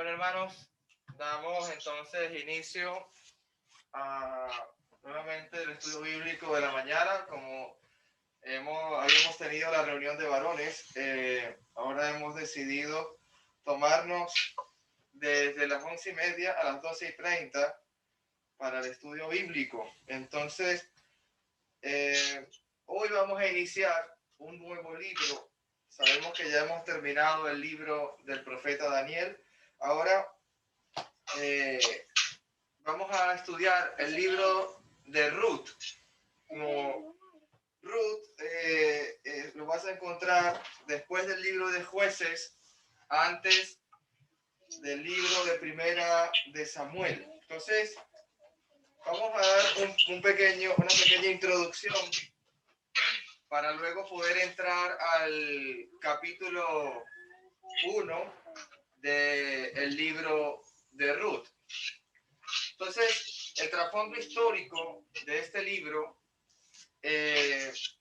Bueno, hermanos, damos entonces inicio a nuevamente el estudio bíblico de la mañana. Como habíamos tenido la reunión de varones, ahora hemos decidido tomarnos desde las 11:30 a las 12:30 para el estudio bíblico. Entonces, hoy vamos a iniciar un nuevo libro. Sabemos que ya hemos terminado el libro del profeta Daniel. Ahora vamos a estudiar el libro de Ruth. Como Ruth lo vas a encontrar después del libro de Jueces, antes del libro de Primera de Samuel. Entonces, vamos a dar una pequeña introducción para luego poder entrar al capítulo 1 del libro de Ruth. Entonces, el trasfondo histórico de este libro es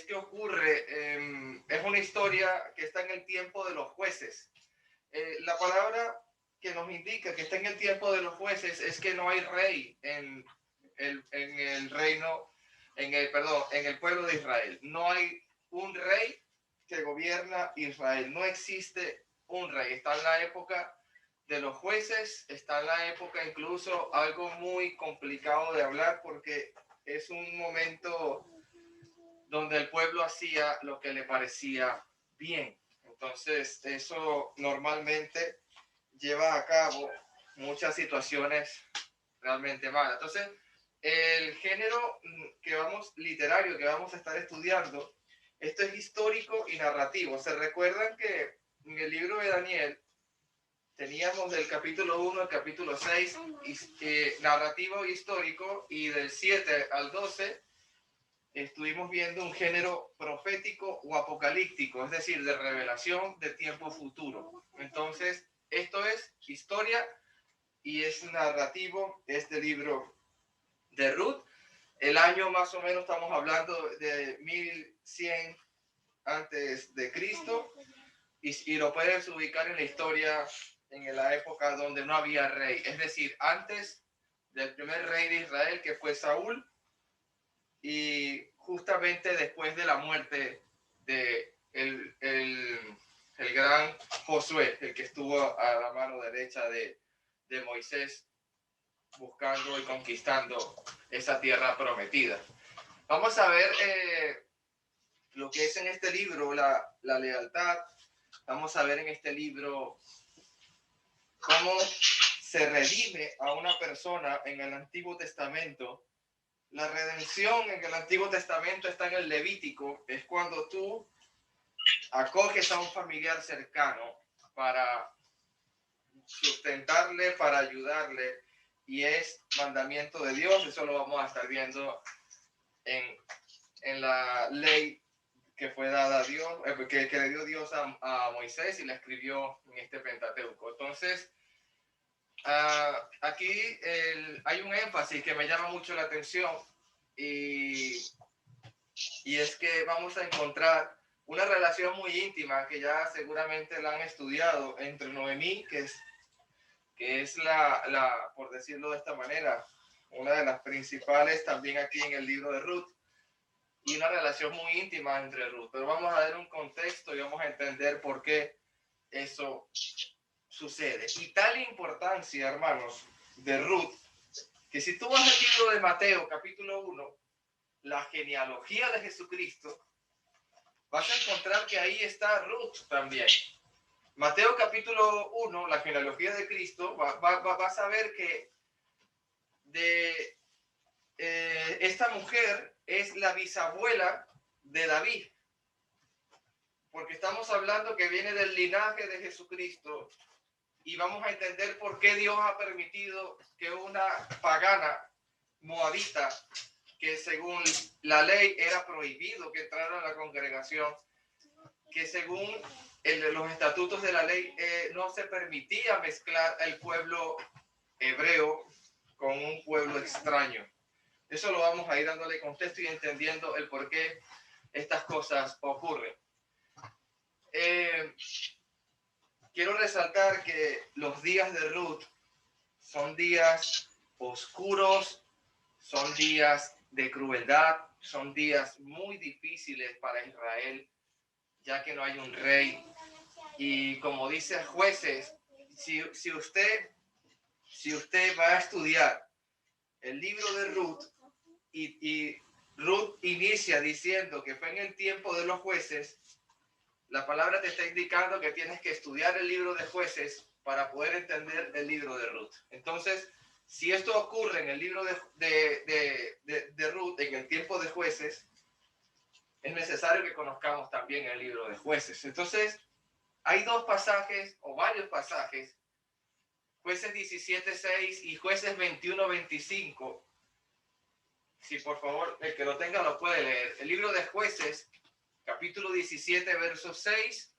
que ocurre, es una historia que está en el tiempo de los jueces. La palabra que nos indica que está en el tiempo de los jueces es que no hay rey en el reino, en el pueblo de Israel. No hay un rey que gobierna Israel. No existe un rey. Está en la época de los jueces, está en la época incluso algo muy complicado de hablar porque es un momento donde el pueblo hacía lo que le parecía bien. Entonces, eso normalmente lleva a cabo muchas situaciones realmente malas. Entonces, el género literario que vamos a estar estudiando, esto es histórico y narrativo. ¿Se recuerdan que en el libro de Daniel teníamos del capítulo 1 al capítulo 6 narrativo histórico, y del 7 al 12 estuvimos viendo un género profético o apocalíptico, es decir, de revelación de tiempo futuro? Entonces, esto es historia y es narrativo este libro de Ruth. El año más o menos estamos hablando de 1100 antes de Cristo, y lo puedes ubicar en la historia en la época donde no había rey, es decir, antes del primer rey de Israel, que fue Saúl, y justamente después de la muerte de el gran Josué, el que estuvo a la mano derecha de Moisés, buscando y conquistando esa tierra prometida. Vamos a ver lo que es en este libro la lealtad. Vamos a ver en este libro cómo se redime a una persona en el Antiguo Testamento. La redención en el Antiguo Testamento está en el Levítico. Es cuando tú acoges a un familiar cercano para sustentarle, para ayudarle, y es mandamiento de Dios. Eso lo vamos a estar viendo en la ley que fue dada a Dios, que le dio Dios a Moisés y la escribió en este Pentateuco. Entonces, aquí hay un énfasis que me llama mucho la atención, y es que vamos a encontrar una relación muy íntima que ya seguramente la han estudiado entre Noemí, que es por decirlo de esta manera, una de las principales también aquí en el libro de Ruth, y una relación muy íntima entre Ruth. Pero vamos a dar un contexto y vamos a entender por qué eso sucede. Y tal importancia, hermanos, de Ruth, que si tú vas al libro de Mateo, capítulo 1, la genealogía de Jesucristo, vas a encontrar que ahí está Ruth también. Mateo capítulo 1, la genealogía de Cristo, vas a ver que esta mujer es la bisabuela de David, porque estamos hablando que viene del linaje de Jesucristo, y vamos a entender por qué Dios ha permitido que una pagana moabita, que según la ley era prohibido que entrara a la congregación, que según los estatutos de la ley no se permitía mezclar el pueblo hebreo con un pueblo extraño. Eso lo vamos a ir dándole contexto y entendiendo el por qué estas cosas ocurren. quiero resaltar que los días de Ruth son días oscuros, son días de crueldad, son días muy difíciles para Israel, ya que no hay un rey. Y como dice Jueces, si usted va a estudiar el libro de Ruth y Ruth inicia diciendo que fue en el tiempo de los jueces, la palabra te está indicando que tienes que estudiar el libro de Jueces para poder entender el libro de Ruth. Entonces, si esto ocurre en el libro de Ruth, en el tiempo de Jueces, es necesario que conozcamos también el libro de Jueces. Entonces, hay dos pasajes o varios pasajes, Jueces 17:6 y Jueces 21:25. Si por favor, el que lo tenga lo puede leer. El libro de Jueces, capítulo 17, verso 6,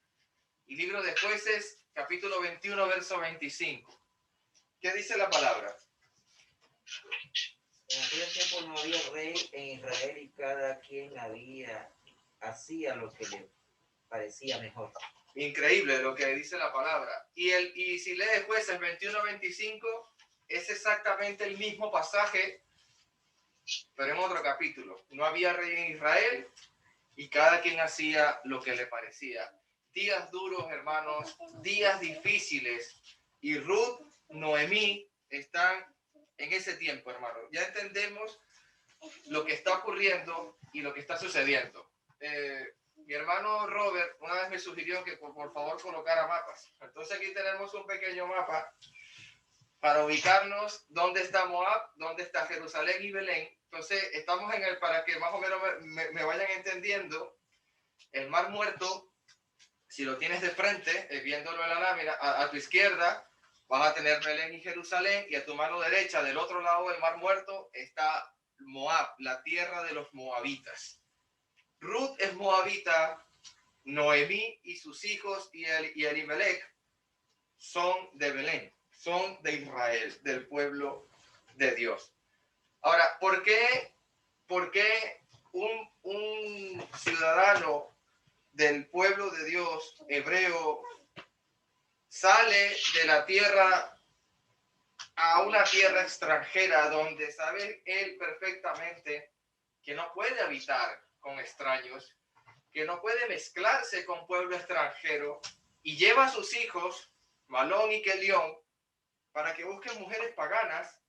y libro de Jueces, capítulo 21, verso 25. ¿Qué dice la palabra? En aquel tiempo no había rey en Israel y cada quien hacía lo que le parecía mejor. Increíble lo que dice la palabra. Y si lees Jueces 21-25, es exactamente el mismo pasaje, pero en otro capítulo. No había rey en Israel y cada quien hacía lo que le parecía. Días duros, hermanos, días difíciles. Y Ruth, Noemí están en ese tiempo, hermano. Ya entendemos lo que está ocurriendo y lo que está sucediendo. Mi hermano Robert una vez me sugirió que por favor colocara mapas. Entonces aquí tenemos un pequeño mapa para ubicarnos dónde está Moab, dónde está Jerusalén y Belén. Entonces estamos en el, para que más o menos me vayan entendiendo, el Mar Muerto, si lo tienes de frente, viéndolo en la lámina, a tu izquierda vas a tener Belén y Jerusalén, y a tu mano derecha, del otro lado del Mar Muerto, está Moab, la tierra de los moabitas. Ruth es moabita, Noemí y sus hijos y Elimelech son de Belén, son de Israel, del pueblo de Dios. Ahora, ¿por qué un ciudadano del pueblo de Dios, hebreo, sale de la tierra a una tierra extranjera donde sabe él perfectamente que no puede habitar con extraños, que no puede mezclarse con pueblo extranjero, y lleva a sus hijos, Malón y Kelión, para que busquen mujeres paganas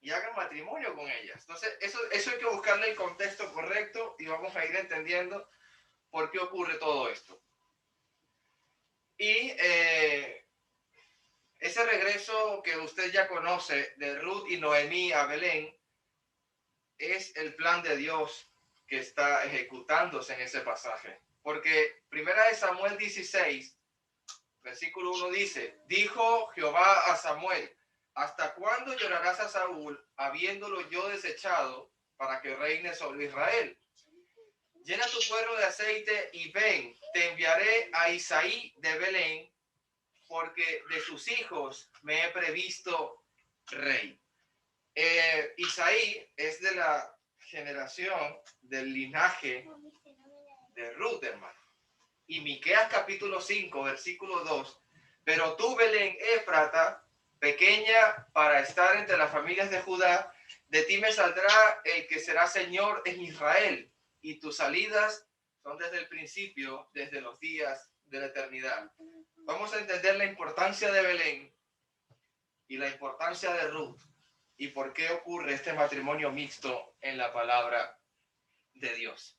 y hagan matrimonio con ellas? Entonces, eso hay que buscarle el contexto correcto y vamos a ir entendiendo por qué ocurre todo esto. Y ese regreso que usted ya conoce de Ruth y Noemí a Belén es el plan de Dios que está ejecutándose en ese pasaje. Porque primera de Samuel 16, versículo 1 dice: dijo Jehová a Samuel, ¿hasta cuándo llorarás a Saúl, habiéndolo yo desechado, para que reine sobre Israel? Llena tu cuerno de aceite y ven, te enviaré a Isaí de Belén, porque de sus hijos me he previsto rey. Isaí es de la generación del linaje de Ruth, hermano. Y Miqueas capítulo 5, versículo 2: pero tú, Belén Éfrata, pequeña para estar entre las familias de Judá, de ti me saldrá el que será Señor en Israel, y tus salidas son desde el principio, desde los días de la eternidad. Vamos a entender la importancia de Belén y la importancia de Ruth y por qué ocurre este matrimonio mixto en la palabra de Dios.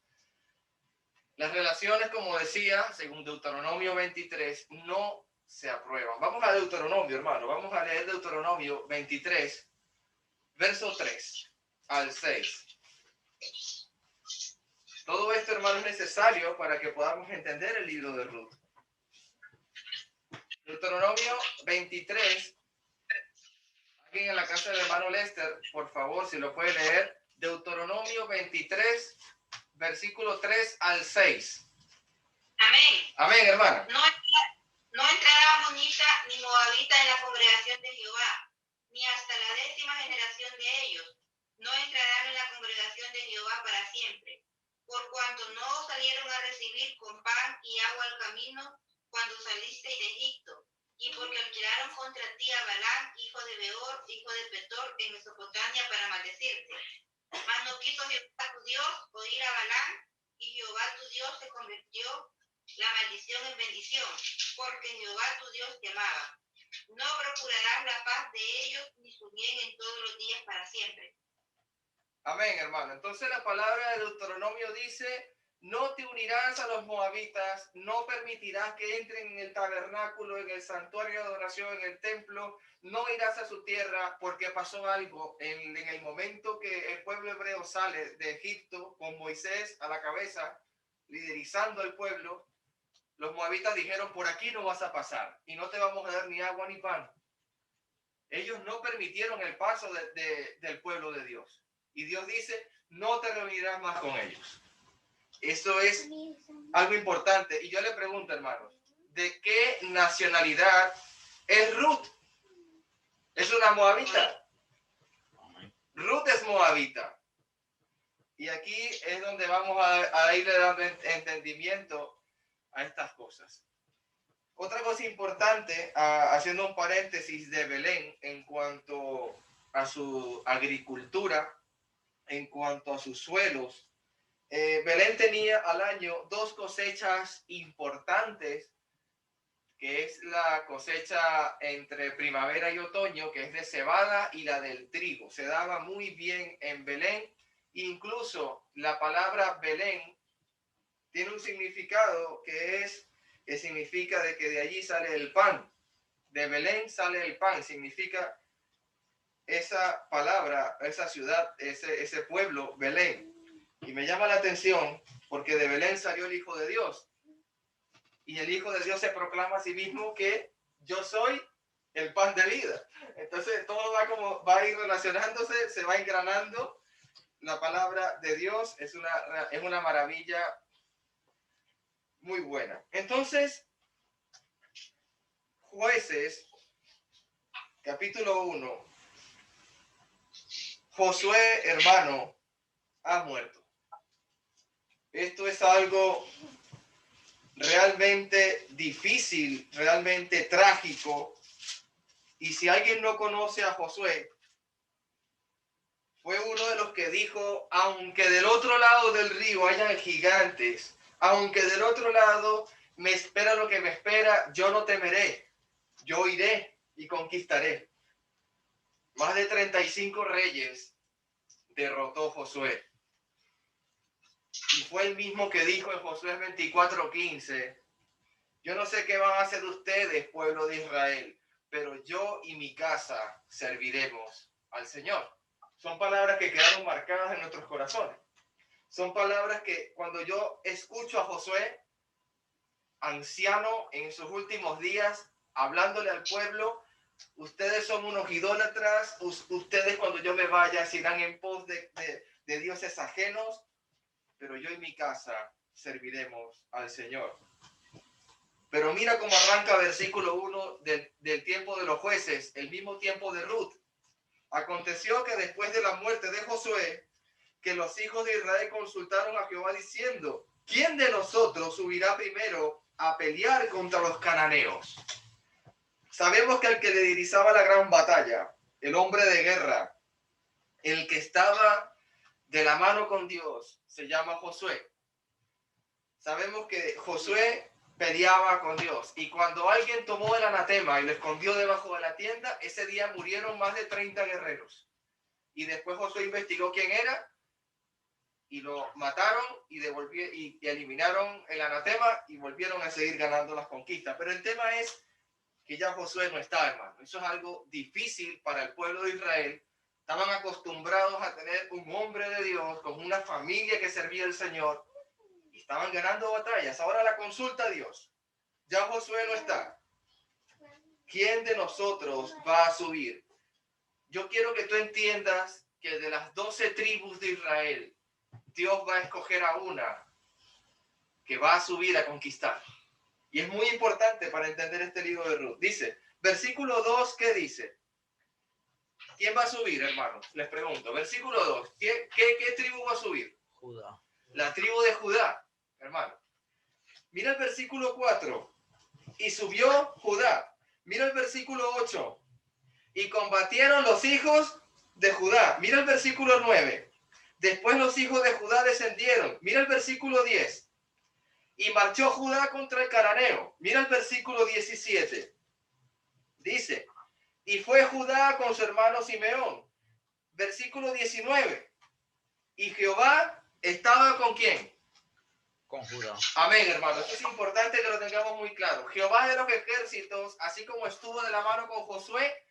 Las relaciones, como decía, según Deuteronomio 23, no se aprueban. Vamos a Deuteronomio, hermano. Vamos a leer Deuteronomio 23, verso 3 al 6. Todo esto, hermano, es necesario para que podamos entender el libro de Ruth. Deuteronomio 23. Alguien en la casa del hermano Lester, por favor, si lo puede leer. Deuteronomio 23, versículo 3 al 6. Amén. Amén, hermana. No entrará amonita ni moabita en la congregación de Jehová, ni hasta la 10ª generación de ellos. No entrarán en la congregación de Jehová para siempre, por cuanto no salieron a recibir con pan y agua al camino, cuando salisteis de Egipto, y porque alquilaron contra ti a Balaam, hijo de Beor, hijo de Petor, en Mesopotamia, para maldecirte. Mas no quiso Jehová tu Dios oír a Balaam, y Jehová tu Dios se convirtió la maldición en bendición, porque Jehová tu Dios te amaba. No procurarás la paz de ellos, ni su bien en todos los días para siempre. Amén, hermano. Entonces la palabra de Deuteronomio dice, no te unirás a los moabitas, no permitirás que entren en el tabernáculo, en el santuario de adoración, en el templo, no irás a su tierra, porque pasó algo en el momento que el pueblo hebreo sale de Egipto con Moisés a la cabeza, liderizando al pueblo. Los moabitas dijeron, por aquí no vas a pasar y no te vamos a dar ni agua ni pan. Ellos no permitieron el paso del pueblo de Dios. Y Dios dice, no te reunirás más con ellos. Eso es algo importante. Y yo le pregunto, hermanos, ¿de qué nacionalidad es Ruth? ¿Es una moabita? Ruth es moabita. Y aquí es donde vamos a irle dando entendimiento a estas cosas. Otra cosa importante, haciendo un paréntesis de Belén en cuanto a su agricultura, en cuanto a sus suelos, Belén tenía al año 2 cosechas importantes, que es la cosecha entre primavera y otoño, que es de cebada, y la del trigo. Se daba muy bien en Belén. Incluso la palabra Belén tiene un significado que significa de que de allí sale el pan. De Belén sale el pan, significa esa palabra, esa ciudad, ese pueblo, Belén. Y me llama la atención porque de Belén salió el Hijo de Dios. Y el Hijo de Dios se proclama a sí mismo que yo soy el pan de vida. Entonces todo va a ir relacionándose, se va engranando. La palabra de Dios es una maravilla muy buena. Entonces, Jueces, capítulo 1. Josué, hermano, ha muerto. Esto es algo realmente difícil, realmente trágico. Y si alguien no conoce a Josué, fue uno de los que dijo, aunque del otro lado del río hayan gigantes, aunque del otro lado me espera lo que me espera, yo no temeré, yo iré y conquistaré. Más de 35 reyes derrotó Josué. Y fue el mismo que dijo en Josué 24:15, yo no sé qué van a hacer ustedes, pueblo de Israel, pero yo y mi casa serviremos al Señor. Son palabras que quedaron marcadas en nuestros corazones. Son palabras que cuando yo escucho a Josué, anciano en sus últimos días, hablándole al pueblo, ustedes son unos idólatras, ustedes cuando yo me vaya se irán en pos de dioses ajenos, pero yo y mi casa serviremos al Señor. Pero mira cómo arranca versículo 1 del tiempo de los jueces, el mismo tiempo de Ruth. Aconteció que después de la muerte de Josué, que los hijos de Israel consultaron a Jehová diciendo, ¿quién de nosotros subirá primero a pelear contra los cananeos? Sabemos que el que liderizaba la gran batalla, el hombre de guerra, el que estaba de la mano con Dios, se llama Josué. Sabemos que Josué peleaba con Dios. Y cuando alguien tomó el anatema y lo escondió debajo de la tienda, ese día murieron más de 30 guerreros. Y después Josué investigó quién era y lo mataron y eliminaron el anatema y volvieron a seguir ganando las conquistas. Pero el tema es que ya Josué no está, hermano. Eso es algo difícil para el pueblo de Israel. Estaban acostumbrados a tener un hombre de Dios con una familia que servía al Señor. Estaban ganando batallas. Ahora la consulta a Dios. Ya Josué no está. ¿Quién de nosotros va a subir? Yo quiero que tú entiendas que de las 12 tribus de Israel, Dios va a escoger a una que va a subir a conquistar. Y es muy importante para entender este libro de Ruth. Dice, versículo 2, ¿qué dice? ¿Quién va a subir, hermanos? Les pregunto. Versículo 2, ¿qué tribu va a subir? Judá. La tribu de Judá, hermano. Mira el versículo 4. y subió Judá. Mira el versículo 8. Y combatieron los hijos de Judá. Mira el versículo 9. Después los hijos de Judá descendieron. Mira el versículo 10. Y marchó Judá contra el cananeo. Mira el versículo 17. Dice, y fue Judá con su hermano Simeón. Versículo 19. Y Jehová estaba ¿con quién? Con Judá. Amén, hermano. Esto es importante que lo tengamos muy claro. Jehová de los ejércitos, así como estuvo de la mano con Josué,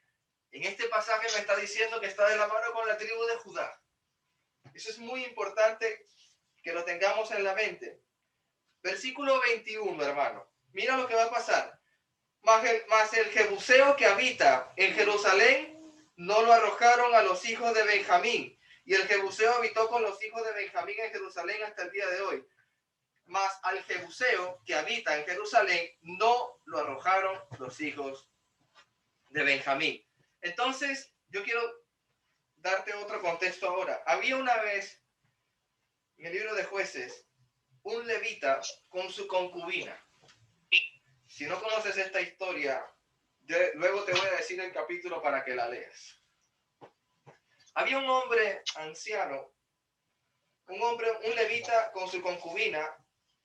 en este pasaje me está diciendo que está de la mano con la tribu de Judá. Eso es muy importante que lo tengamos en la mente. Versículo 21, hermano. Mira lo que va a pasar. Mas el jebuseo que habita en Jerusalén no lo arrojaron a los hijos de Benjamín. Y el jebuseo habitó con los hijos de Benjamín en Jerusalén hasta el día de hoy. Mas al jebuseo que habita en Jerusalén no lo arrojaron los hijos de Benjamín. Entonces, yo quiero darte otro contexto ahora. Había una vez, en el libro de Jueces, un levita con su concubina. Si no conoces esta historia, luego te voy a decir el capítulo para que la leas. Había un hombre anciano, un levita con su concubina,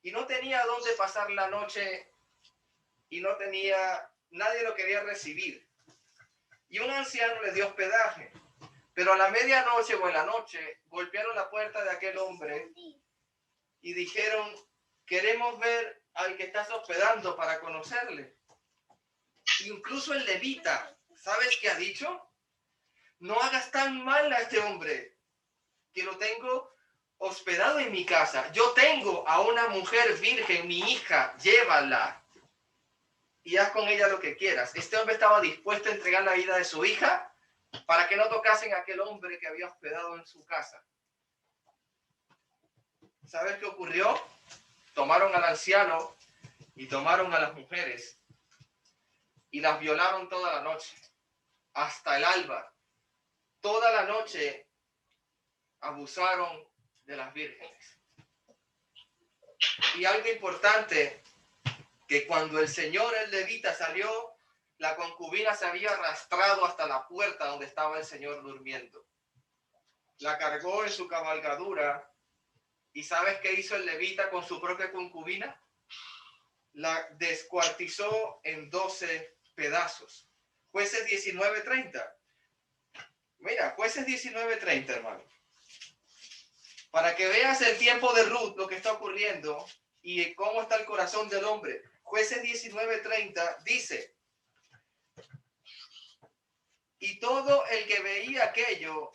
y no tenía dónde pasar la noche, y nadie lo quería recibir. Y un anciano le dio hospedaje, pero a la medianoche o en la noche golpearon la puerta de aquel hombre y dijeron, queremos ver al que estás hospedando para conocerle. Incluso el levita, ¿sabes qué ha dicho? No hagas tan mal a este hombre, que lo tengo hospedado en mi casa. Yo tengo a una mujer virgen, mi hija, llévala y haz con ella lo que quieras. Este hombre estaba dispuesto a entregar la vida de su hija para que no tocasen a aquel hombre que había hospedado en su casa. ¿Sabes qué ocurrió? Tomaron al anciano y tomaron a las mujeres y las violaron toda la noche, hasta el alba. Toda la noche abusaron de las vírgenes. Y algo importante, que cuando el señor, el levita, salió, la concubina se había arrastrado hasta la puerta donde estaba el señor durmiendo. La cargó en su cabalgadura. ¿Y sabes qué hizo el levita con su propia concubina? La descuartizó en 12 pedazos. Jueces 19:30. Mira, Jueces 19:30, hermano. Para que veas el tiempo de Ruth, lo que está ocurriendo y cómo está el corazón del hombre. Jueces 19:30 dice, y todo el que veía aquello,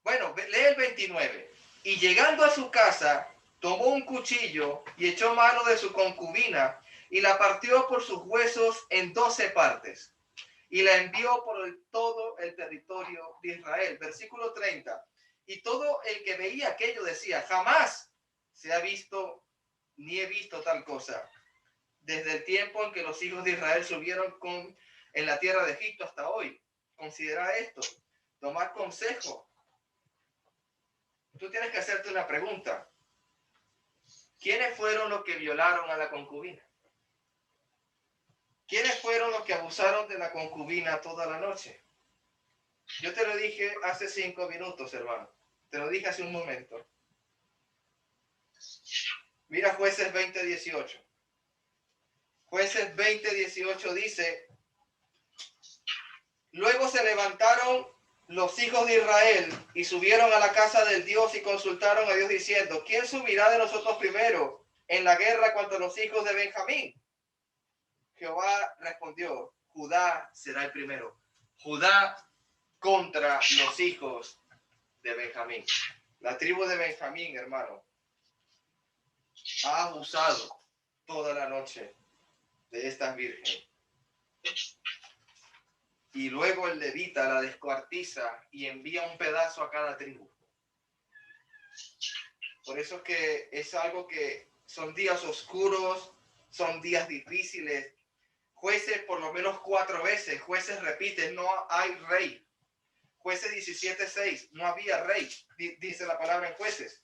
bueno, lee el 29. Y llegando a su casa, tomó un cuchillo y echó mano de su concubina y la partió por sus huesos en 12 partes y la envió por todo el territorio de Israel. Versículo 30. Y todo el que veía aquello decía, jamás se ha visto ni he visto tal cosa, desde el tiempo en que los hijos de Israel subieron en la tierra de Egipto hasta hoy. Considera esto, tomar consejo. Tú tienes que hacerte una pregunta. ¿Quiénes fueron los que violaron a la concubina? ¿Quiénes fueron los que abusaron de la concubina toda la noche? Yo te lo dije hace 5 minutos, hermano. Te lo dije hace un momento. Mira Jueces 20:18. Jueces 20:18 dice, luego se levantaron los hijos de Israel y subieron a la casa del Dios y consultaron a Dios diciendo, ¿quién subirá de nosotros primero en la guerra contra los hijos de Benjamín? Jehová respondió, Judá será el primero. Judá contra los hijos de Benjamín. La tribu de Benjamín, hermano, ha abusado toda la noche de estas vírgenes. Y luego el levita la descuartiza y envía un pedazo a cada tribu. Por eso es que es algo que son días oscuros, son días difíciles. Jueces por lo menos 4 veces. Jueces repite, no hay rey. Jueces 17:6, no había rey. Dice la palabra en Jueces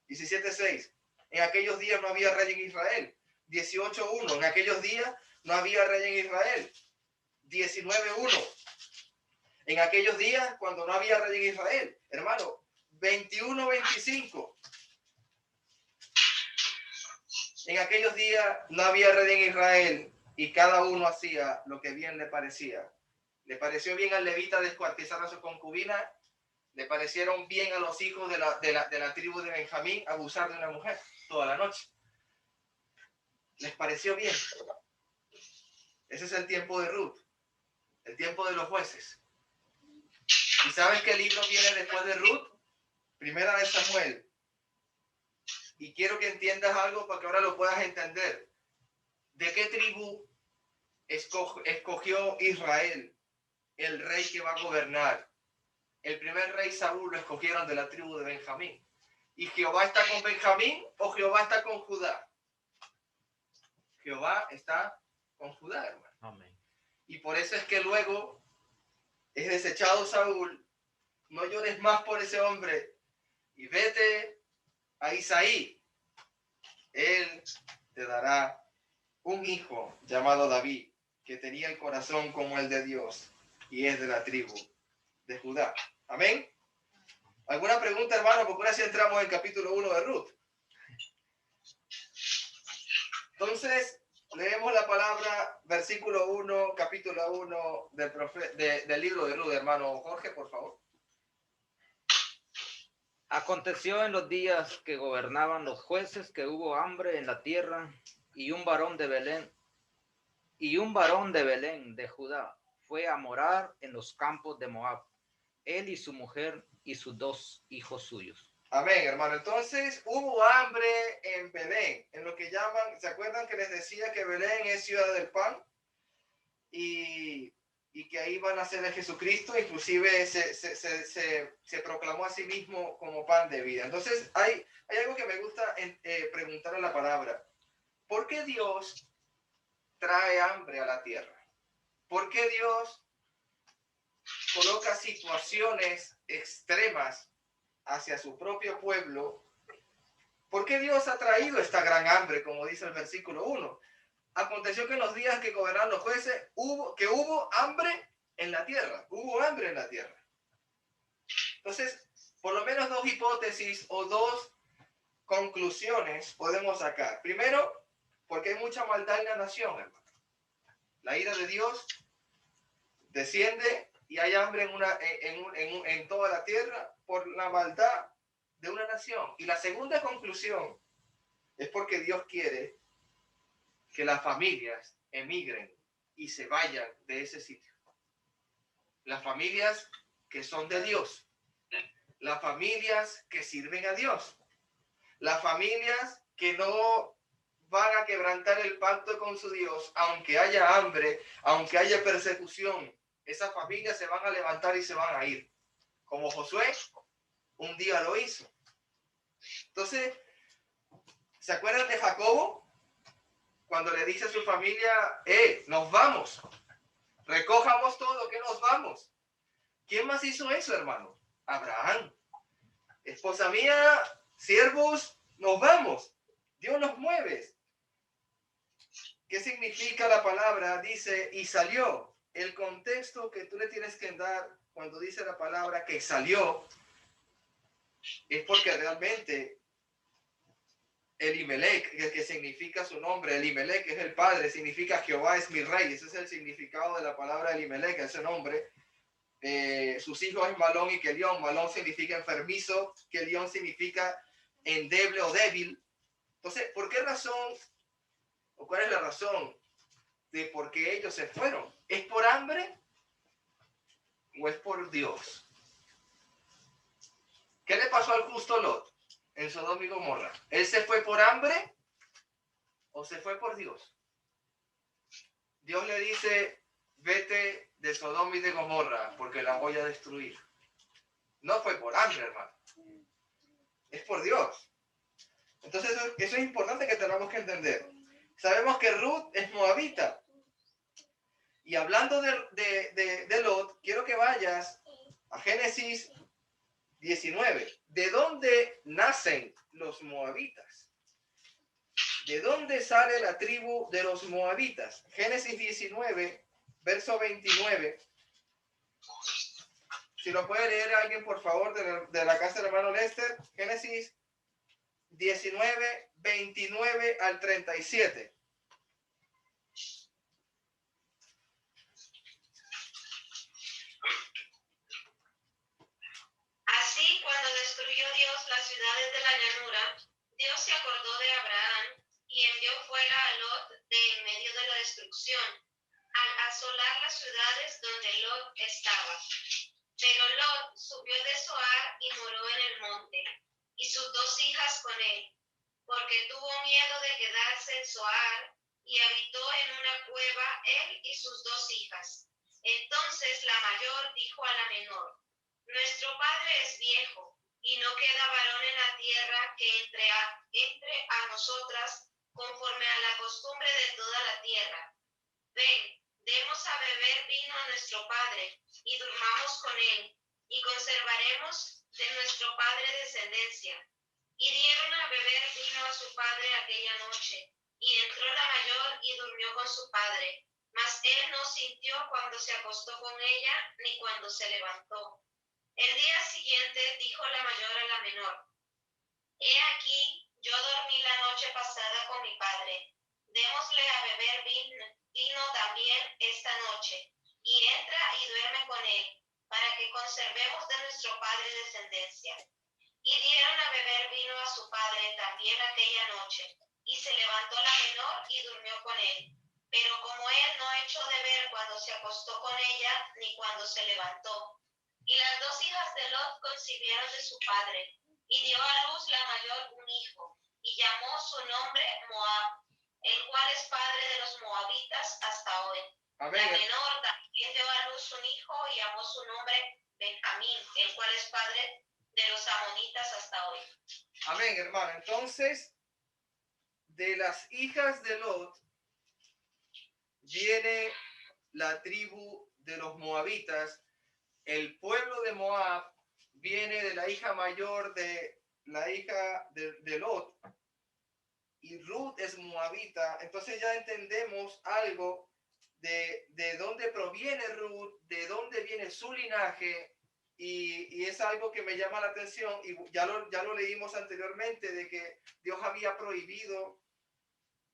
17:6. En aquellos días no había rey en Israel. 18:1. En aquellos días no había rey en Israel. 19:1. En aquellos días cuando no había rey en Israel. Hermano, 21:25. En aquellos días no había rey en Israel y cada uno hacía lo que bien le parecía. Le pareció bien al levita descuartizar a su concubina. Le parecieron bien a los hijos de la tribu de Benjamín abusar de una mujer toda la noche. Les pareció bien. Ese es el tiempo de Ruth, el tiempo de los jueces. ¿Y sabes qué libro viene después de Ruth? Primera de Samuel. Y quiero que entiendas algo para que ahora lo puedas entender. ¿De qué tribu escogió Israel el rey que va a gobernar? El primer rey Saúl lo escogieron de la tribu de Benjamín. ¿Y Jehová está con Benjamín o Jehová está con Judá? Jehová está con Judá, hermano. Amén. Y por eso es que luego es desechado Saúl. No llores más por ese hombre y vete a Isaí. Él te dará un hijo llamado David, que tenía el corazón como el de Dios y es de la tribu de Judá. Amén. ¿Alguna pregunta, hermano? Porque ahora sí entramos en capítulo 1 de Ruth. Entonces, leemos la palabra, versículo 1, capítulo 1 del libro de Ruth, hermano Jorge, por favor. Aconteció en los días que gobernaban los jueces que hubo hambre en la tierra y un varón de Belén de Judá fue a morar en los campos de Moab, él y su mujer y sus 2 hijos suyos. Amén, hermano. Entonces hubo hambre en Belén, en lo que llaman, ¿se acuerdan que les decía que Belén es ciudad del pan? Y que ahí van a nacer a Jesucristo, inclusive se proclamó a sí mismo como pan de vida. Entonces hay algo que me gusta preguntar a la palabra. ¿Por qué Dios trae hambre a la tierra? ¿Por qué Dios coloca situaciones extremas hacia su propio pueblo? ¿Por qué Dios ha traído esta gran hambre, como dice el versículo 1? Aconteció que en los días que gobernaron los jueces hubo hambre en la tierra. Hubo hambre en la tierra. Entonces, por lo menos 2 hipótesis o 2 conclusiones podemos sacar. Primero, porque hay mucha maldad en la nación, hermano. La ira de Dios desciende y hay hambre en toda la tierra por la maldad de una nación. Y la segunda conclusión es porque Dios quiere que las familias emigren y se vayan de ese sitio. Las familias que son de Dios, las familias que sirven a Dios, las familias que no van a quebrantar el pacto con su Dios, aunque haya hambre, aunque haya persecución, esas familias se van a levantar y se van a ir. Como Josué un día lo hizo. Entonces, ¿se acuerdan de Jacobo? Cuando le dice a su familia, nos vamos, recojamos todo, que nos vamos. ¿Quién más hizo eso, hermano? Abraham. Esposa mía, siervos, nos vamos. Dios nos mueve. ¿Qué significa la palabra? Dice, y salió. El contexto que tú le tienes que dar cuando dice la palabra que salió es porque realmente Elimelech, que significa su nombre, Elimelech es el padre, significa Jehová es mi rey. Ese es el significado de la palabra Elimelech, ese nombre. Sus hijos es Malón y Kelión. Malón significa enfermizo, Kelión significa endeble o débil. Entonces, ¿por qué razón o cuál es la razón de por qué ellos se fueron? ¿Es por hambre o es por Dios? ¿Qué le pasó al justo Lot en Sodoma y Gomorra? ¿Él se fue por hambre o se fue por Dios? Dios le dice, vete de Sodoma y de Gomorra porque la voy a destruir. No fue por hambre, hermano. Es por Dios. Entonces eso es importante que tenemos que entender. Sabemos que Ruth es moabita. Y hablando de Lot, quiero que vayas a Génesis 19. ¿De dónde nacen los moabitas? ¿De dónde sale la tribu de los moabitas? Génesis 19, verso 29. Si lo puede leer alguien, por favor, de la casa del hermano Lester. Génesis 19, 29 al 37. Así, cuando destruyó Dios las ciudades de la llanura, Dios se acordó de Abraham y envió fuera a Lot de en medio de la destrucción, al asolar las ciudades donde Lot estaba. Pero Lot subió de Zoar y moró en el monte, y sus dos hijas con él, porque tuvo miedo de quedarse en Zoar, y habitó en una cueva él y sus dos hijas. Entonces la mayor dijo a la menor: nuestro padre es viejo, y no queda varón en la tierra que entre a nosotras conforme a la costumbre de toda la tierra. Ven, demos a beber vino a nuestro padre, y durmamos con él, y conservaremos de nuestro padre descendencia. Y dieron a beber vino a su padre aquella noche, y entró la mayor y durmió con su padre. Mas él no sintió cuando se acostó con ella, ni cuando se levantó. El día siguiente dijo la mayor a la menor: he aquí, yo dormí la noche pasada con mi padre. Démosle a beber vino también esta noche, y entra y duerme con él, para que conservemos de nuestro padre descendencia. Y dieron a beber vino a su padre también aquella noche, y se levantó la menor y durmió con él. Pero como él no echó de ver cuando se acostó con ella, ni cuando se levantó. Y las dos hijas de Lot concibieron de su padre, y dio a luz la mayor un hijo, y llamó su nombre Moab, el cual es padre de los moabitas hasta hoy. Amén. La menor también dio a luz un hijo, y llamó su nombre Benjamín, el cual es padre de los amonitas hasta hoy. Amén, hermano. Entonces, de las hijas de Lot viene la tribu de los moabitas. El pueblo de Moab viene de la hija mayor de la hija de Lot. Y Ruth es moabita. Entonces ya entendemos algo de dónde proviene Ruth, de dónde viene su linaje. Y es algo que me llama la atención, y ya lo leímos anteriormente, de que Dios había prohibido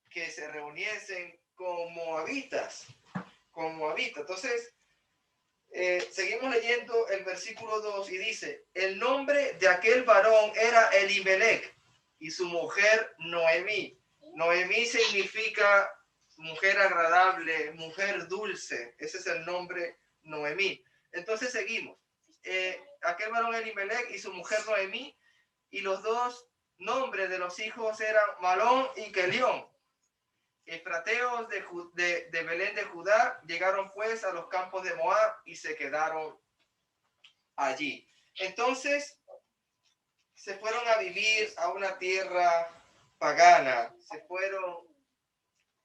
que se reuniesen con moabitas. Entonces, seguimos leyendo el versículo 2 y dice: el nombre de aquel varón era Elimelech y su mujer Noemí. Noemí significa mujer agradable, mujer dulce. Ese es el nombre Noemí. Entonces seguimos. Aquel varón Elimelech y su mujer Noemí, y los dos nombres de los hijos eran Malón y Kelión. Efrateos de Belén de Judá llegaron pues a los campos de Moab y se quedaron allí. Entonces se fueron a vivir a una tierra pagana, se fueron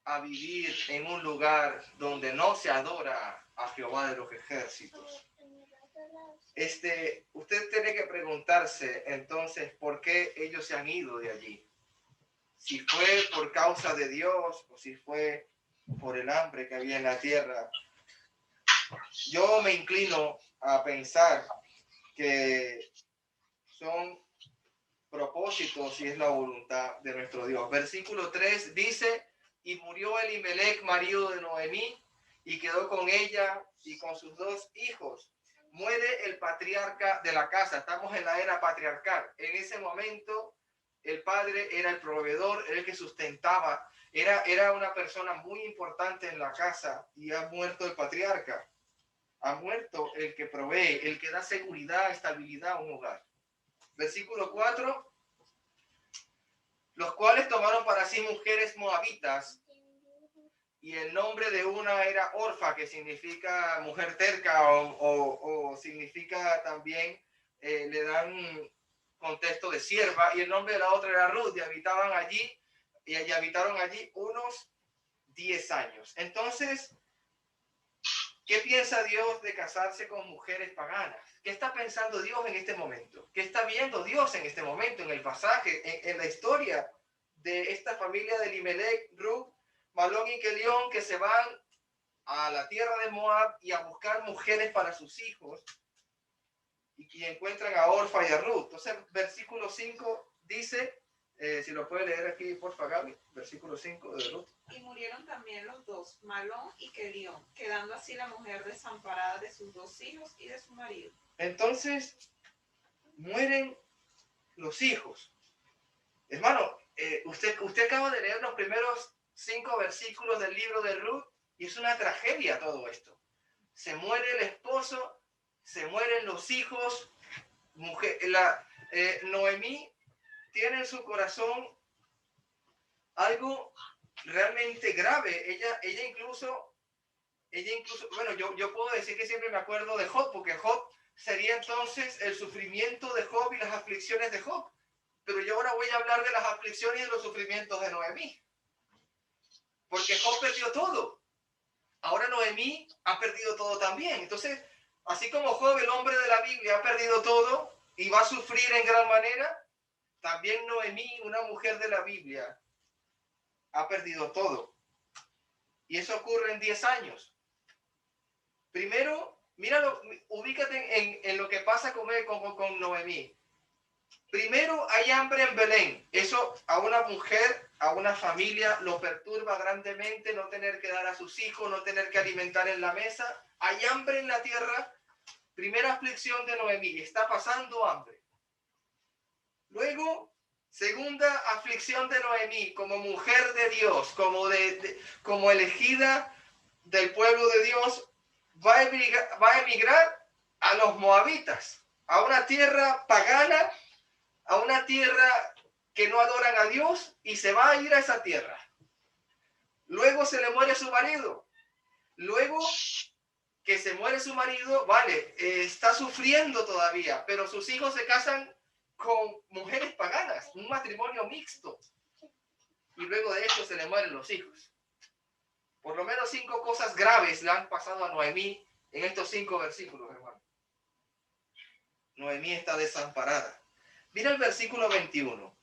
a vivir en un lugar donde no se adora a Jehová de los ejércitos. Usted tiene que preguntarse entonces por qué ellos se han ido de allí. Si fue por causa de Dios o si fue por el hambre que había en la tierra. Yo me inclino a pensar que son propósitos y es la voluntad de nuestro Dios. Versículo 3 dice: y murió Elimelech, marido de Noemí, y quedó con ella y con sus dos hijos. Muere el patriarca de la casa. Estamos en la era patriarcal. En ese momento el padre era el proveedor, el que sustentaba, era una persona muy importante en la casa, y ha muerto el patriarca. Ha muerto el que provee, el que da seguridad, estabilidad a un hogar. Versículo 4: los cuales tomaron para sí mujeres moabitas, y el nombre de una era Orfa, que significa mujer terca, o significa también, le dan contexto de sierva, y el nombre de la otra era Ruth, y habitaron allí unos 10 años. Entonces, ¿qué piensa Dios de casarse con mujeres paganas? ¿Qué está pensando Dios en este momento? ¿Qué está viendo Dios en este momento, en el pasaje, en la historia de esta familia de Elimelech, Ruth, Malón y Kelión, que se van a la tierra de Moab y a buscar mujeres para sus hijos, y encuentran a Orfa y a Ruth. Entonces, versículo 5 dice, si lo puede leer aquí, por favor, Gaby, versículo 5 de Ruth. Y murieron también los dos, Malón y Kelión, quedando así la mujer desamparada de sus dos hijos y de su marido. Entonces, mueren los hijos. Hermano, usted acaba de leer los primeros 5 versículos del libro de Ruth y es una tragedia todo esto. Se muere el esposo, se mueren los hijos. Noemí tiene en su corazón algo realmente grave. Ella incluso, bueno, yo puedo decir que siempre me acuerdo de Job, porque Job sería entonces el sufrimiento de Job y las aflicciones de Job. Pero yo ahora voy a hablar de las aflicciones y de los sufrimientos de Noemí. Porque Job perdió todo. Ahora Noemí ha perdido todo también. Entonces, así como Job, el hombre de la Biblia, ha perdido todo y va a sufrir en gran manera, también Noemí, una mujer de la Biblia, ha perdido todo. Y eso ocurre en 10 años. Primero, míralo, ubícate en lo que pasa con Noemí. Primero hay hambre en Belén. Eso a una mujer, a una familia, lo perturba grandemente, no tener que dar a sus hijos, no tener que alimentar en la mesa. Hay hambre en la tierra. Primera aflicción de Noemí, está pasando hambre. Luego, segunda aflicción de Noemí, como mujer de Dios, como elegida del pueblo de Dios, va a emigrar a los moabitas, a una tierra pagana, a una tierra que no adoran a Dios, y se va a ir a esa tierra. Luego se le muere su marido. Luego que se muere su marido, vale, está sufriendo todavía, pero sus hijos se casan con mujeres paganas, un matrimonio mixto. Y luego de esto se le mueren los hijos. Por lo menos 5 cosas graves le han pasado a Noemí en estos 5 versículos, hermano. Noemí está desamparada. Mira el versículo 21.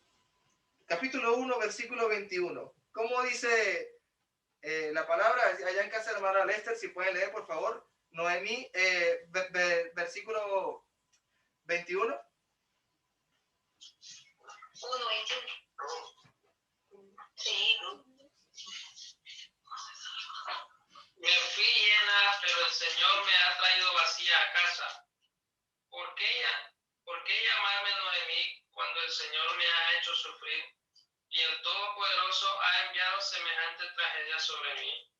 Capítulo 1, versículo 21. ¿Cómo dice la palabra? Allá en casa de hermana Lester, si pueden leer, por favor. Noemí, versículo 21. 1:21. Sí. Me fui llena, pero el Señor me ha traído vacía a casa. ¿Por qué llamarme Noemí cuando el Señor me ha hecho sufrir y el Todopoderoso ha enviado semejante tragedia sobre mí?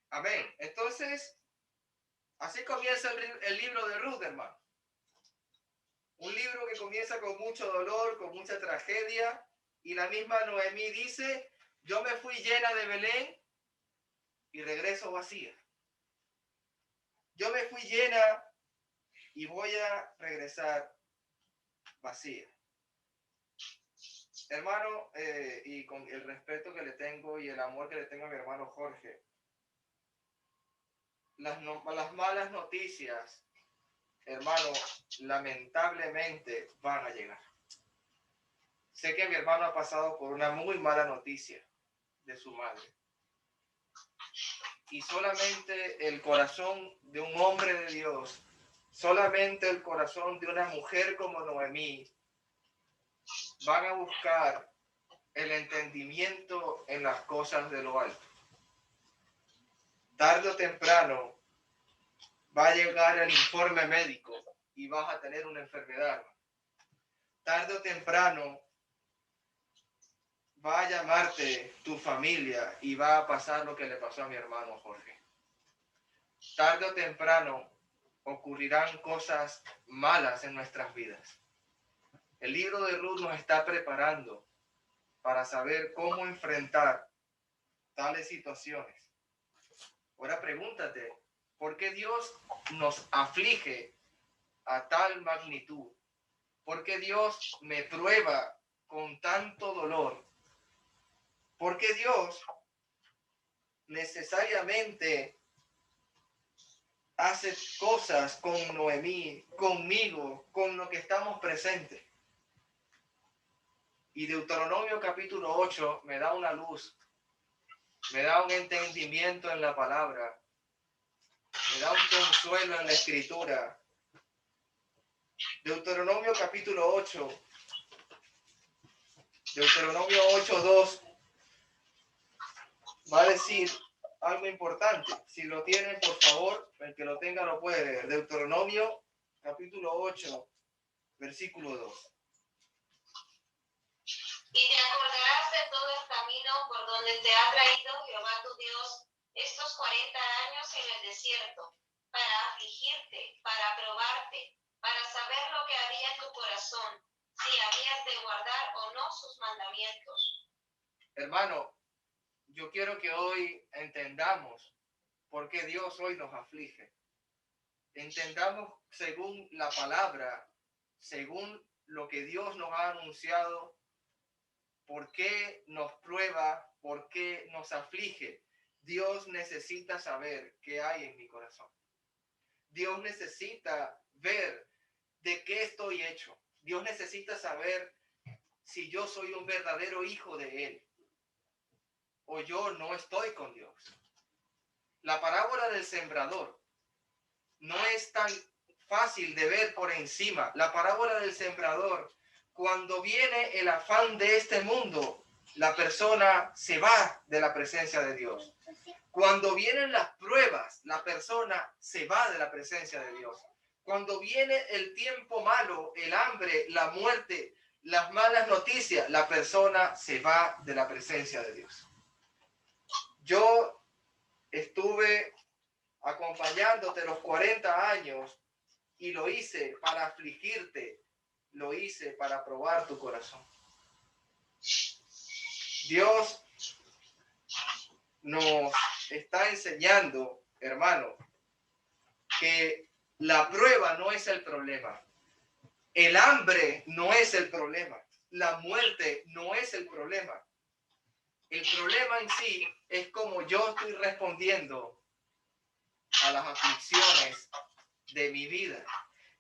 Amén. Entonces, así comienza el libro de Ruth, hermano. Un libro que comienza con mucho dolor, con mucha tragedia. Y la misma Noemí dice, yo me fui llena de Belén y regreso vacía. Yo me fui llena y voy a regresar vacía. Hermano, y con el respeto que le tengo y el amor que le tengo a mi hermano Jorge, las malas noticias, hermano, lamentablemente van a llegar. Sé que mi hermano ha pasado por una muy mala noticia de su madre. Y solamente el corazón de un hombre de Dios, solamente el corazón de una mujer como Noemí, van a buscar el entendimiento en las cosas de lo alto. Tarde o temprano va a llegar el informe médico y vas a tener una enfermedad. Tarde o temprano va a llamarte tu familia y va a pasar lo que le pasó a mi hermano Jorge. Tarde o temprano ocurrirán cosas malas en nuestras vidas. El libro de Ruth nos está preparando para saber cómo enfrentar tales situaciones. Ahora pregúntate, ¿por qué Dios nos aflige a tal magnitud? ¿Por qué Dios me prueba con tanto dolor? ¿Por qué Dios necesariamente hace cosas con Noemí, conmigo, con lo que estamos presentes? Y Deuteronomio capítulo 8 me da una luz, me da un entendimiento en la palabra, me da un consuelo en la escritura. Deuteronomio capítulo 8, Deuteronomio 8:2 va a decir algo importante. Si lo tienen, por favor, el que lo tenga lo puede leer. Deuteronomio capítulo 8, versículo 2. Y te acordarás de todo el camino por donde te ha traído Jehová tu Dios estos 40 años en el desierto, para afligirte, para probarte, para saber lo que había en tu corazón, si habías de guardar o no sus mandamientos. Hermano, yo quiero que hoy entendamos por qué Dios hoy nos aflige. Entendamos según la palabra, según lo que Dios nos ha anunciado, por qué nos prueba, por qué nos aflige. Dios necesita saber qué hay en mi corazón. Dios necesita ver de qué estoy hecho. Dios necesita saber si yo soy un verdadero hijo de Él o yo no estoy con Dios. La parábola del sembrador no es tan fácil de ver por encima. La parábola del sembrador, cuando viene el afán de este mundo, la persona se va de la presencia de Dios. Cuando vienen las pruebas, la persona se va de la presencia de Dios. Cuando viene el tiempo malo, el hambre, la muerte, las malas noticias, la persona se va de la presencia de Dios. Yo estuve acompañándote los 40 años y lo hice para afligirte, lo hice para probar tu corazón. Dios nos está enseñando, hermano, que la prueba no es el problema. El hambre no es el problema. La muerte no es el problema. El problema en sí es cómo yo estoy respondiendo a las aflicciones de mi vida.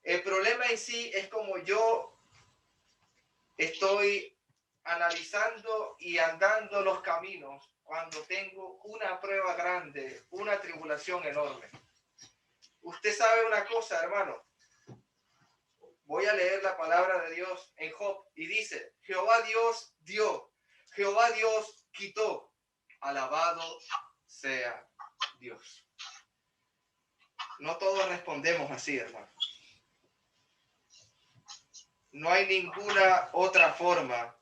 El problema en sí es como yo estoy analizando y andando los caminos cuando tengo una prueba grande, una tribulación enorme. Usted sabe una cosa, hermano. Voy a leer la palabra de Dios en Job y dice: Jehová Dios dio, Jehová Dios quitó, alabado sea Dios. No todos respondemos así, hermano. No hay ninguna otra forma.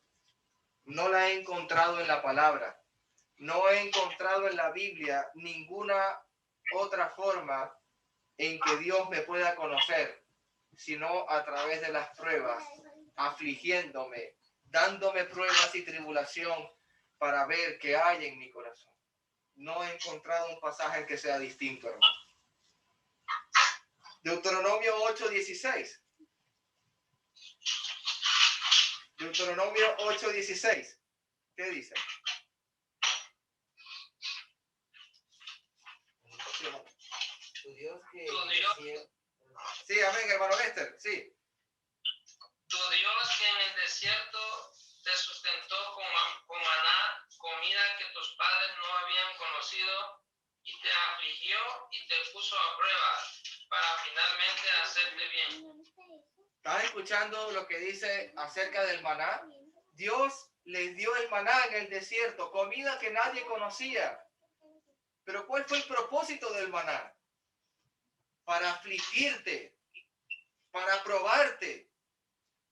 No la he encontrado en la palabra. No he encontrado en la Biblia ninguna otra forma en que Dios me pueda conocer, sino a través de las pruebas, afligiéndome, dándome pruebas y tribulación para ver qué hay en mi corazón. No he encontrado un pasaje que sea distinto, hermano. Deuteronomio 8:16. Deuteronomio 8:16. ¿Qué dice? Tu Dios que Sí, amén, hermano Lester. Sí. Tu Dios que en el desierto te sustentó con maná, comida que tus padres no habían conocido, y te afligió y te puso a prueba para finalmente hacerte bien. ¿Estás escuchando lo que dice acerca del maná? Dios les dio el maná en el desierto, comida que nadie conocía. Pero ¿cuál fue el propósito del maná? Para afligirte, para probarte.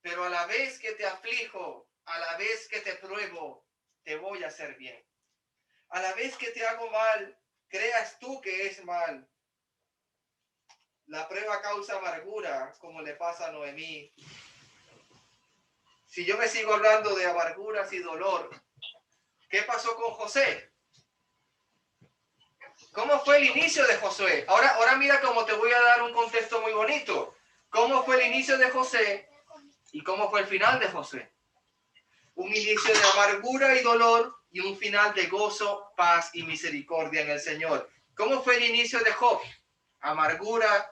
Pero a la vez que te aflijo, a la vez que te pruebo, te voy a hacer bien. A la vez que te hago mal, creas tú que es mal. La prueba causa amargura, como le pasa a Noemí. Si yo me sigo hablando de amarguras y dolor, ¿qué pasó con José? ¿Cómo fue el inicio de Josué? Ahora mira cómo te voy a dar un contexto muy bonito. ¿Cómo fue el inicio de José y cómo fue el final de José? Un inicio de amargura y dolor y un final de gozo, paz y misericordia en el Señor. ¿Cómo fue el inicio de Job? Amargura,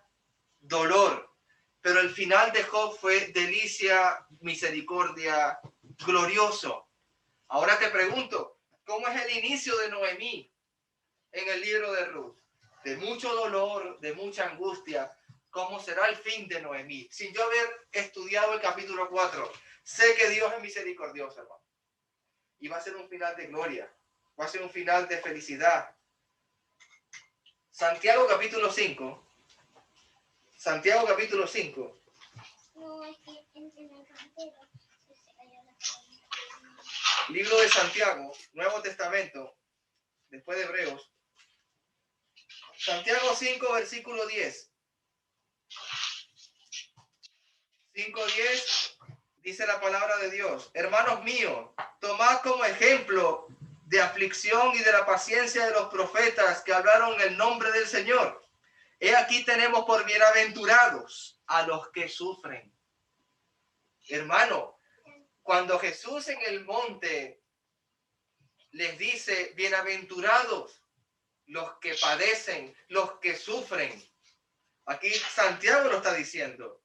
dolor. Pero el final de Job fue delicia, misericordia glorioso. Ahora te pregunto, ¿cómo es el inicio de Noemí en el libro de Ruth? De mucho dolor, de mucha angustia. ¿Cómo será el fin de Noemí? Sin yo haber estudiado el capítulo 4, sé que Dios es misericordioso, hermano. Y va a ser un final de gloria. Va a ser un final de felicidad. Santiago capítulo 5. Santiago capítulo 5. Libro de Santiago, Nuevo Testamento, después de Hebreos. Santiago 5, versículo 10. 5:10 dice la palabra de Dios: hermanos míos, tomad como ejemplo de aflicción y de la paciencia de los profetas que hablaron en el nombre del Señor. He aquí tenemos por bienaventurados a los que sufren. Hermano, cuando Jesús en el monte les dice, bienaventurados los que padecen, los que sufren, aquí Santiago lo está diciendo.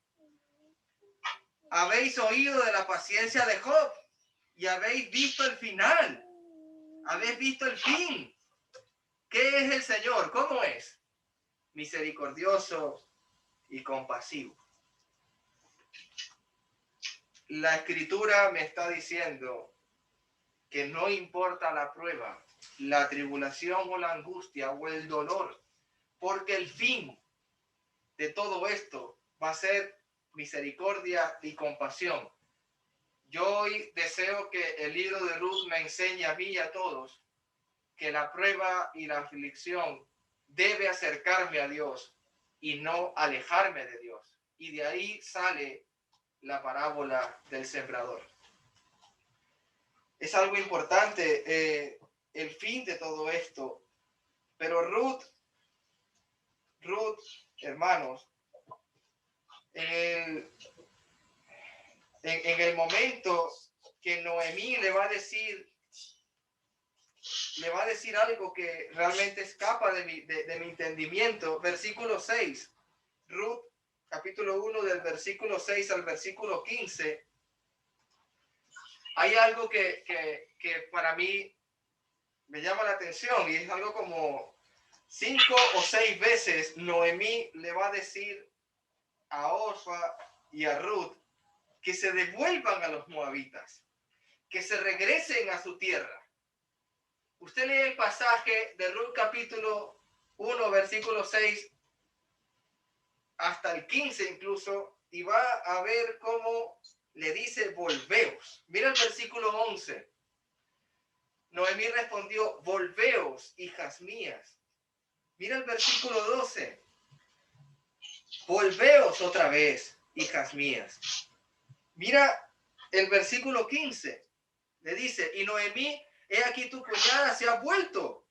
Habéis oído de la paciencia de Job y habéis visto el final, habéis visto el fin. ¿Qué es el Señor? ¿Cómo es? Misericordioso y compasivo. La Escritura me está diciendo que no importa la prueba, la tribulación o la angustia o el dolor, porque el fin de todo esto va a ser misericordia y compasión. Yo hoy deseo que el libro de Ruth me enseñe a mí y a todos que la prueba y la aflicción debe acercarme a Dios y no alejarme de Dios. Y de ahí sale la parábola del sembrador. Es algo importante el fin de todo esto. Pero Ruth, hermanos, en el momento que Noemí le va a decir algo que realmente escapa de mi entendimiento. Versículo 6. Ruth, capítulo 1, del versículo 6 al versículo 15. Hay algo que para mí me llama la atención y es algo como 5 o 6 veces Noemí le va a decir a Orfa y a Ruth que se devuelvan a los moabitas, que se regresen a su tierra. Usted lee el pasaje de Ruth capítulo 1, versículo 6 hasta el 15 incluso, y va a ver cómo le dice volveos. Mira el versículo 11. Noemí respondió, volveos, hijas mías. Mira el versículo 12. Volveos otra vez, hijas mías. Mira el versículo 15. Le dice, y Noemí, he aquí tu cuñada se ha vuelto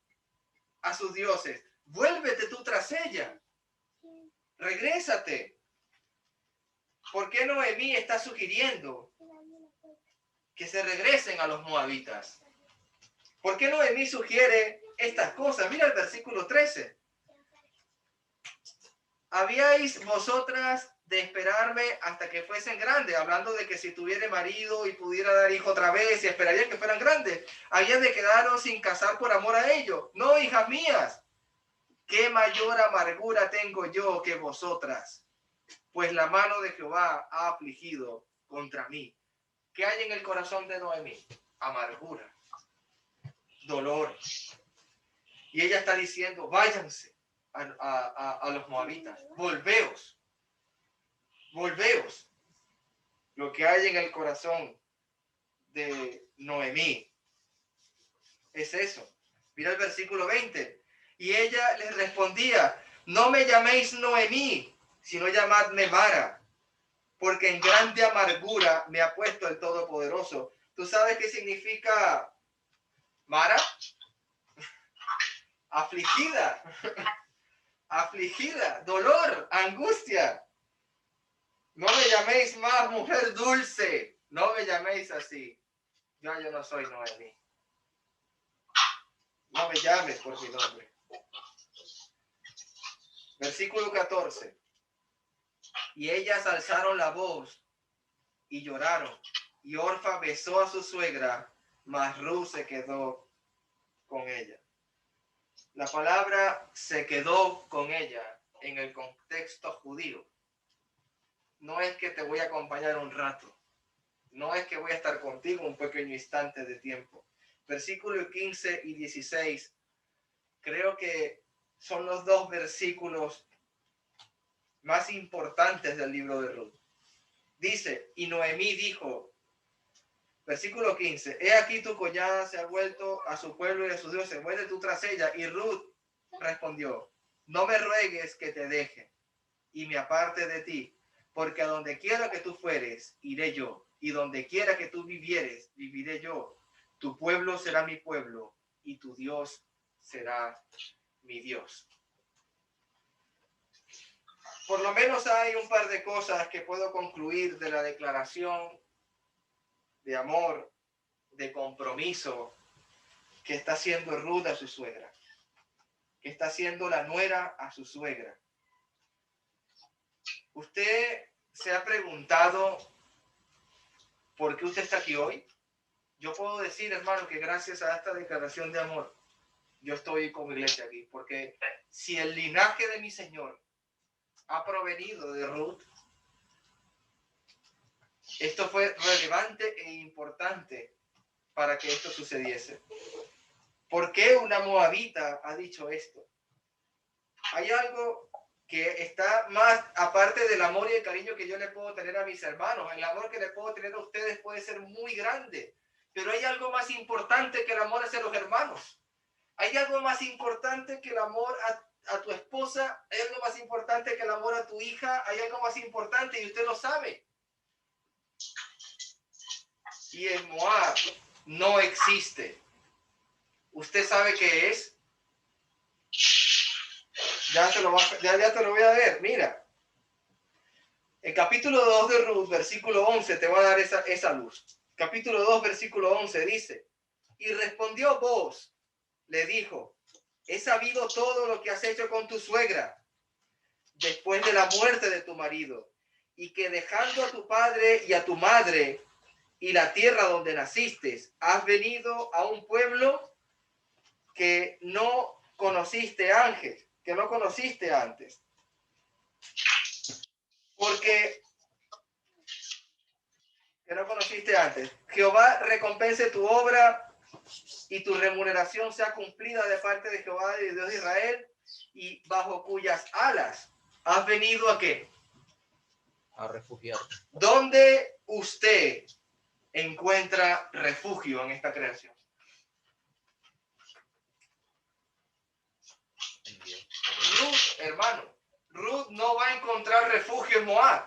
a sus dioses. Vuélvete tú tras ella. Regrésate. ¿Por qué Noemí está sugiriendo que se regresen a los moabitas? ¿Por qué Noemí sugiere estas cosas? Mira el versículo 13. ¿Habíais vosotras de esperarme hasta que fuesen grandes? Hablando de que si tuviera marido y pudiera dar hijo otra vez y esperarían que fueran grandes, ¿habían de quedaros sin casar por amor a ellos? No, hijas mías, ¿qué mayor amargura tengo yo que vosotras? Pues la mano de Jehová ha afligido contra mí. ¿Qué hay en el corazón de Noemí? Amargura, dolor. Y ella está diciendo, váyanse a los moabitas, volveos. Lo que hay en el corazón de Noemí es eso. Mira el versículo 20. Y ella les respondía, no me llaméis Noemí, sino llamadme Mara, porque en grande amargura me ha puesto el Todopoderoso. ¿Tú sabes qué significa Mara? Afligida, dolor, angustia. No me llaméis más mujer dulce, no me llaméis así. Yo no soy Noemí. No me llames por mi nombre. Versículo 14. Y ellas alzaron la voz y lloraron Y Orfa besó a su suegra, mas Ruth se quedó con ella. La palabra se quedó con ella en el contexto judío no es que te voy a acompañar un rato, no es que voy a estar contigo un pequeño instante de tiempo. Versículos 15 y 16 creo que son los dos versículos más importantes del libro de Ruth. Dice, y Noemí dijo, versículo 15, he aquí tu cuñada se ha vuelto a su pueblo y a sus dioses, vuelve tú tras ella. Y Ruth respondió, no me ruegues que te deje y me aparte de ti, porque a donde quiera que tú fueres, iré yo, y donde quiera que tú vivieres, viviré yo. Tu pueblo será mi pueblo, y tu Dios será mi Dios. Por lo menos hay un par de cosas que puedo concluir de la declaración de amor, de compromiso que está haciendo Ruth a su suegra, que está haciendo la nuera a su suegra. ¿Usted se ha preguntado por qué usted está aquí hoy? Yo puedo decir, hermano, que gracias a esta declaración de amor, yo estoy con mi iglesia aquí, porque si el linaje de mi Señor ha provenido de Ruth, esto fue relevante e importante para que esto sucediese. ¿Por qué una moabita ha dicho esto? Hay algo que está más, aparte del amor y el cariño que yo le puedo tener a mis hermanos, el amor que le puedo tener a ustedes puede ser muy grande, pero hay algo más importante que el amor hacia los hermanos. Hay algo más importante que el amor a tu esposa, hay algo más importante que el amor a tu hija, hay algo más importante y usted lo sabe. Y en Moab no existe. ¿Usted sabe qué es? Ya te lo voy a ver. Mira, el capítulo 2 de Ruth, versículo 11, te va a dar esa luz. Capítulo 2, versículo 11 dice, y respondió Booz, le dijo, he sabido todo lo que has hecho con tu suegra después de la muerte de tu marido, y que dejando a tu padre y a tu madre y la tierra donde naciste, has venido a un pueblo que no conociste antes. Porque que no conociste antes. Jehová recompense tu obra y tu remuneración sea cumplida de parte de Jehová, de Dios de Israel, y bajo cuyas alas has venido ¿a qué? A refugiarte. ¿Dónde usted encuentra refugio en esta creación? Ruth, hermano, Ruth no va a encontrar refugio en Moab.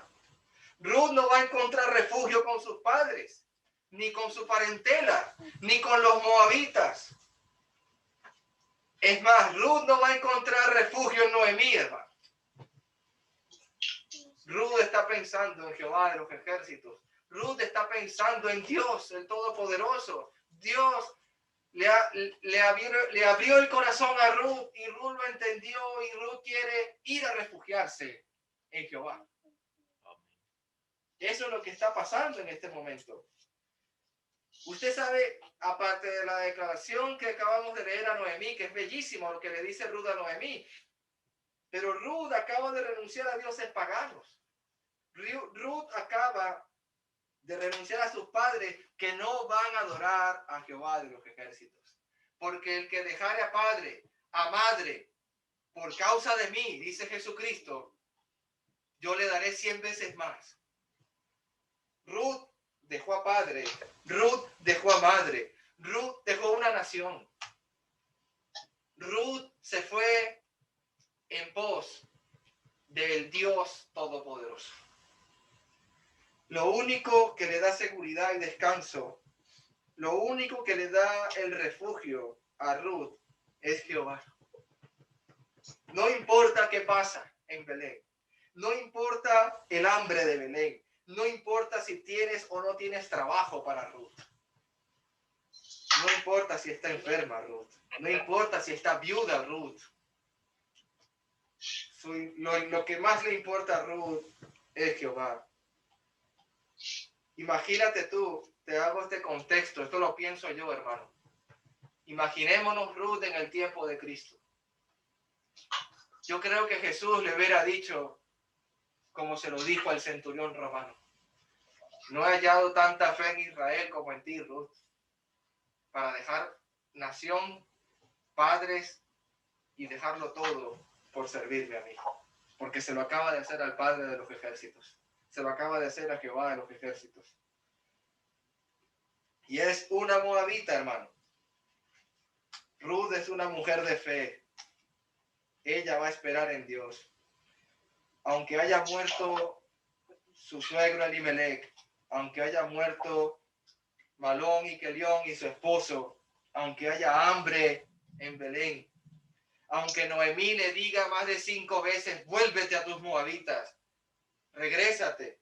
Ruth no va a encontrar refugio con sus padres, ni con su parentela, ni con los moabitas. Es más, Ruth no va a encontrar refugio en Noemí, hermano. Ruth está pensando en Jehová de los ejércitos. Ruth está pensando en Dios, el Todopoderoso. Dios le abrió el corazón a Ruth y Ruth lo entendió y Ruth quiere ir a refugiarse en Jehová. Eso es lo que está pasando en este momento. Usted sabe, aparte de la declaración que acabamos de leer a Noemí, que es bellísimo lo que le dice Ruth a Noemí, pero Ruth acaba de renunciar a dioses paganos. Ruth acaba de renunciar a sus padres que no van a adorar a Jehová de los ejércitos. Porque el que dejare a padre, a madre, por causa de mí, dice Jesucristo, yo le daré 100 veces más. Ruth dejó a padre, Ruth dejó a madre, Ruth dejó una nación. Ruth se fue en pos del Dios Todopoderoso. Lo único que le da seguridad y descanso, lo único que le da el refugio a Ruth es Jehová. No importa qué pasa en Belén, no importa el hambre de Belén, no importa si tienes o no tienes trabajo para Ruth. No importa si está enferma Ruth. No importa si está viuda Ruth. Lo que más le importa a Ruth es Jehová. Imagínate tú, te hago este contexto, esto lo pienso yo, hermano. Imaginémonos Ruth en el tiempo de Cristo. Yo creo que Jesús le hubiera dicho, como se lo dijo al centurión romano: no he hallado tanta fe en Israel como en ti, Ruth, para dejar nación, padres y dejarlo todo por servirme a mí. Porque se lo acaba de hacer al Padre de los ejércitos. Se lo acaba de hacer a Jehová de los ejércitos. Y es una moabita, hermano. Ruth es una mujer de fe. Ella va a esperar en Dios. Aunque haya muerto su suegro Elimelech, aunque haya muerto Malón y Kelión y su esposo, aunque haya hambre en Belén, aunque Noemí le diga más de 5 veces, vuélvete a tus moabitas, regrésate,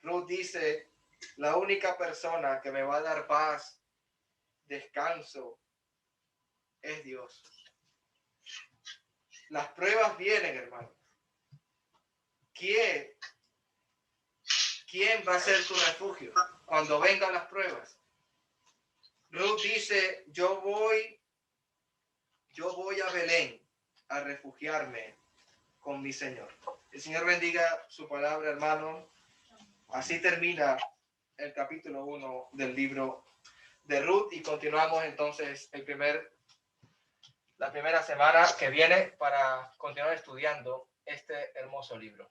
Ruth dice, la única persona que me va a dar paz, descanso, es Dios. Las pruebas vienen, hermano. ¿Quién va a ser tu refugio cuando vengan las pruebas? Ruth dice, yo voy a Belén a refugiarme con mi Señor. El Señor bendiga su palabra, hermano. Así termina el capítulo 1 del libro de Ruth y continuamos entonces la primera semana que viene para continuar estudiando este hermoso libro.